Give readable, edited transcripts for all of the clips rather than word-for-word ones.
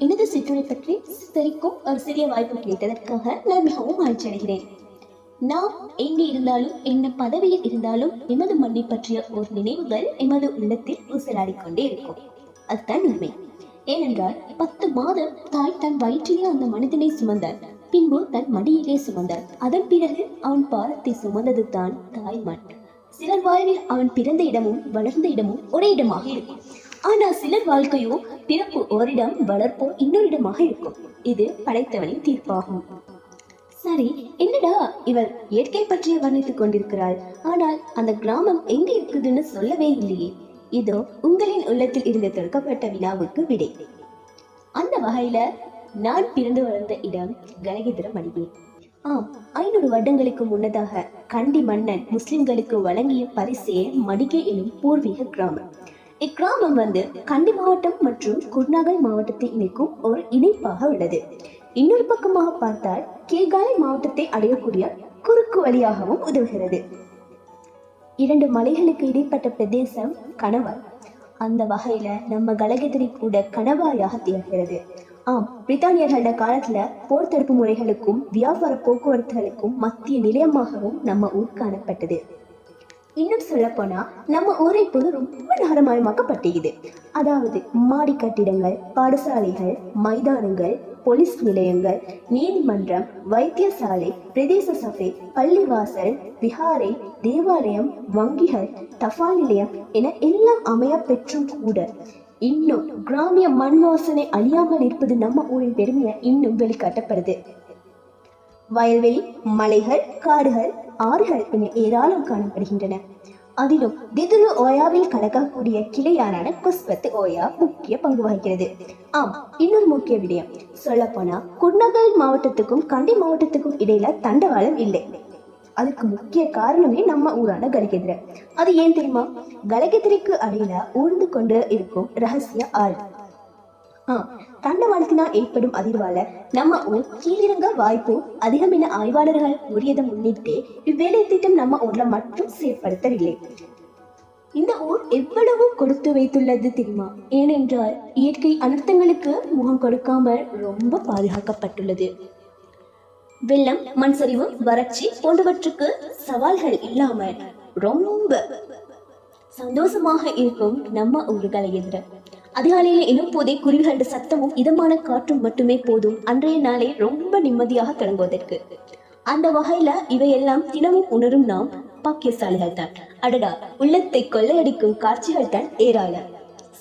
எனது சிற்றுரை பற்றி சித்தரிக்கும் ஒரு சிறிய வாய்ப்பு கிடைத்ததற்காக நான் மிகவும் மகிழ்ச்சி அடைகிறேன். நாம் எங்கே இருந்தாலும் என்ன பதவியில் இருந்தாலும் எமது மண்ணை பற்றிய ஒரு நினைவுகள் எமது உள்ளத்தில் ஊசலாடிக்கொண்டே இருக்கும். அதுதான் உண்மை. ஏனென்றால் 10 மாதம் தாய் தன் வயிற்றிலே அந்த மனிதனை சுமந்தார், பின்பு தன் மடியிலே சுமந்தார். அதன் பிறகு அவன் பாரத்தை சுமந்தது தான் தாய் மண். சிலர் வாழ்வில் அவன் பிறந்த இடமும் வளர்ந்த இடமும் ஒரே இடமாக இருக்கும். ஆனால் சிலர் வாழ்க்கையோ பிறப்பு ஓரிடம், வளர்ப்போ இன்னொரு இடமாக இருக்கும். இது படைத்தவனின் தீர்ப்பாகும். சரி, என்னடா இவள் இயற்கை பற்றிய வர்ணித்துக் கொண்டிருக்கிறாள், ஆனால் அந்த கிராமம் எங்க இருக்குதுன்னு சொல்லவே இல்லையே. இதோ உங்களின் உள்ளத்தில் இருந்து தொடுக்கப்பட்ட வினாவுக்கு விடை. அந்த வகையில நான் பிறந்து வளர்ந்த இடம் கனகேந்திர மடிகை. 500 வருடங்களுக்கு முன்னதாக கண்டி மன்னன் முஸ்லிம்களுக்கு வழங்கிய பரிசே மடிகை எனும் பூர்வீக கிராமம். இக்கிராமம் கண்டி மாவட்டம் மற்றும் குர்நாகல் மாவட்டத்தை இணைக்கும் ஒரு இணைப்பாக உள்ளது. இன்னொரு பக்கமாக பார்த்தால் கேகாலை மாவட்டத்தை அடையக்கூடிய குறுக்கு வழியாகவும் உதவுகிறது. 2 மலைகளுக்கு இடைப்பட்ட பிரதேசம் கணவாய். அந்த வகையில நம்ம கலகெதிரி கூட கணவாயாக திகழ்கிறது. பிரித்தானியர்கள காலத்துல போர் தடுப்பு முறைகளுக்கும் வியாபார போக்குவரத்துகளுக்கும் மத்திய நிலையமாகவும் நம்ம ஊர் காணப்பட்டது. இன்னும் சொல்ல போனா நம்ம ஊரை இப்போது ரொம்ப நகரமயமாக்கப்பட்டது. அதாவது மாடி கட்டிடங்கள், பாடசாலைகள், மைதானங்கள், போலீஸ் நிலையங்கள், நீதிமன்றம், வைத்தியசாலை, பிரதேச சபை, பள்ளிவாசல், விஹாரை, தேவாலயம், வங்கிகள், தபால் நிலையம் என எல்லாம் அமைய பெற்றும் கூட இன்னும் கிராமிய மண் வாசனை அழியாமல் இருப்பது நம்ம ஊரின் பெருமையை இன்னும் வெளிக்காட்டப்படுது. வயல்வெளி, மலைகள், காடுகள், ஆறுகள் என ஏராளம் காணப்படுகின்றன. அதிலும் திதுரு ஓயாவில் கலக்கக்கூடிய கிளையாரான குஸ்பத்து ஓயா முக்கிய பங்கு வகிக்கிறது. இன்னொரு முக்கிய விடயம் சொல்ல போனா குர்நாகல் மாவட்டத்துக்கும் கண்டி மாவட்டத்துக்கும் இடையில தண்டவாளம் இல்லை. அதுக்கு முக்கிய காரணமே நம்ம ஊரான கலகெதிரை. அது ஏன் தெரியுமா? கலகெதிரைக்கு அடையில ஊர்ந்து கொண்டு இருக்கும் ரகசிய ஆறு. தண்டவாளத்தினால் ஏற்படும் அதிர்வால நம்ம ஊர் கீழிறங்க வாய்ப்பு அதிகம் என ஆய்வாளர்கள் கூறியதை முன்னிட்டு இவ்வேலை திட்டம் நம்ம ஊர்ல மட்டும் செயற்படுத்தவில்லை. இந்த ஊர் எவ்வளவு கொடுத்து வைத்துள்ளது தெரியுமா? ஏனென்றால் இயற்கை அனர்த்தங்களுக்கு முகம் கொடுக்காமல் ரொம்ப பாதுகாக்கப்பட்டுள்ளது. வெள்ளம், மண் சரிவு, வறட்சி போன்றவற்றுக்கு சவால்கள் இல்லாமல் ரொம்ப சந்தோஷமாக இருக்கும் நம்ம ஊர்களை எதிர. அதிகாலையில எனும் போதே குருவிகளோட சத்தமும் இதமான காற்றும் மட்டுமே போதும் அன்றைய நாளை ரொம்ப நிம்மதியாக தொடங்குவதற்கு. அந்த வகையில இவையெல்லாம் தினமும் உணரும் நாம் பாக்கியசாலிகள் தான். அடடா, உள்ளத்தை கொள்ளையடிக்கும் காட்சிகள் தான் ஏராளம்.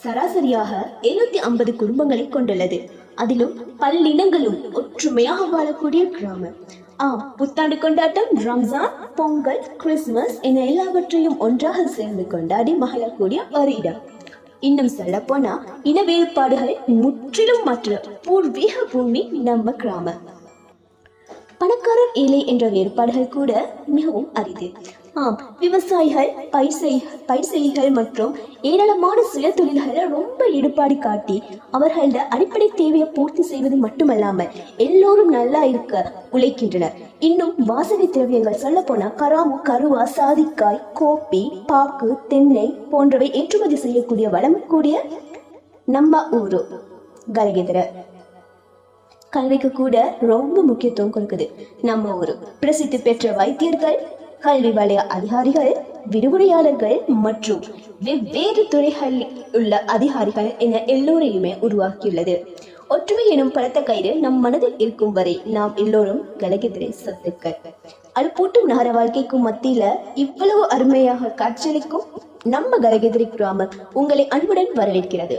சராசரியாக 750 குடும்பங்களை கொண்டுள்ளது. அதிலும் பல்லினங்களும் ஒற்றுமையாக வாழக்கூடிய கிராமம். புத்தாண்டு கொண்டாட்டம், ரம்ஜான், பொங்கல், கிறிஸ்துமஸ் என எல்லாவற்றையும் ஒன்றாக சேர்ந்து கொண்டாடி மகிழக்கூடிய ஒரு இடம். இன்னும் சொல்ல போனா இன வேறுபாடுகளை முற்றிலும் மற்ற பூர்வீக பூமி நம்ம கிராமம். பணக்காரர் ஏழை என்ற வேறுபாடுகள் கூட மிகவும் அரிது. விவசாயிகள், பயிர்செய்கள் மற்றும் ஏராளமான சுய தொழில்களை ரொம்ப ஈடுபாடு காட்டி அவர்களோட அடிப்படை தேவையை பூர்த்தி செய்வது மட்டுமல்லாமல் எல்லோரும் நல்லா இருக்க உழைக்கின்றனர். இன்னும் வாசனை திரவியங்கள் சொல்ல போனா கராமு, கருவா, சாதிக்காய், கோப்பி, பாக்கு, தென்னை போன்றவை ஏற்றுமதி செய்யக்கூடிய வளம் கூடிய நம்ம ஊரு கலகெதிரை. கல்விக்கு கூட ரொம்ப முக்கியத்துவம் கொடுக்குது நம்ம ஊரு. பிரசித்தி பெற்ற வைத்தியர்கள், கல்வி வலய அதிகாரிகள், விரிவுரையாளர்கள் மற்றும் வெவ்வேறு துறைகளில் உள்ள அதிகாரிகள் என எல்லோரையுமே உருவாக்கியுள்ளது. ஒற்றுமை எனும் பலத்த கயிறு நம் மனதில் இருக்கும் வரை நாம் எல்லோரும் கலகெதிரை சொத்துக்கள். அல்பூட்டும் நகர வாழ்க்கைக்கும் மத்தியில இவ்வளவு அருமையாக காட்சியளிக்கும் நம்ம கலகெதிரை கிராமம் உங்களை அன்புடன் வரவேற்கிறது.